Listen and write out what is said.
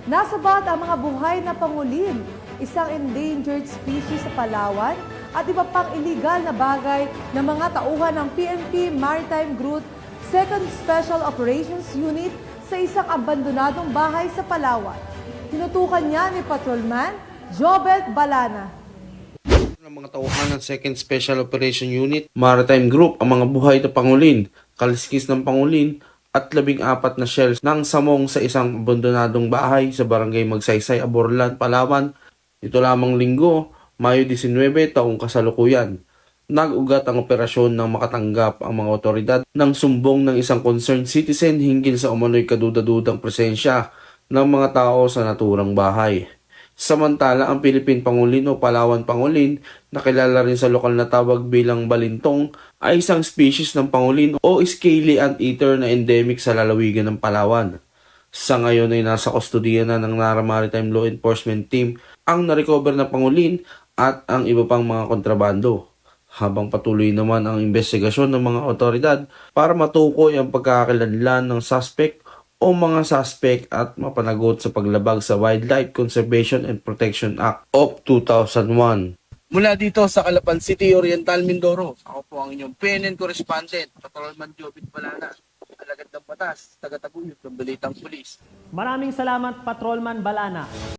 Nasabat ang mga buhay na pangulin, isang endangered species sa Palawan at iba pang illegal na bagay na mga tauhan ng PNP Maritime Group 2nd Special Operations Unit sa isang abandonadong bahay sa Palawan. Tinutukan niya ni Patrolman Jobert Balana. Ng mga tauhan ng 2nd Special Operation Unit Maritime Group ang mga buhay na pangulin, kaliskis ng pangulin at 14 na shells ng samong sa isang abandonadong bahay sa barangay Magsaysay, Aborlan, Palawan. Ito lamang Linggo, Mayo 19, taong kasalukuyan. Nag-ugat ang operasyon nang makatanggap ang mga otoridad ng sumbong ng isang concerned citizen hinggil sa umano'y kaduda-dudang presensya ng mga tao sa naturang bahay. Samantala, ang Philippine Pangolin o Palawan Pangolin, na kilala rin sa lokal na tawag bilang balintong, ay isang species ng pangolin o scaly anteater na endemic sa lalawigan ng Palawan. Sa ngayon ay nasa kustodiya na ng NARA Maritime Law Enforcement Team ang narecover na pangolin at ang iba pang mga kontrabando. Habang patuloy naman ang investigasyon ng mga otoridad para matukoy ang pagkakakilanlan ng suspect o mga suspect at mapanagot sa paglabag sa Wildlife Conservation and Protection Act of 2001. Mula dito sa Calapan City, Oriental, Mindoro, ako po ang inyong PNN correspondent, Patrolman Jobert Balana, alagad ng batas, taga-taguyod ng Balitang Pulis. Maraming salamat, Patrolman Balana.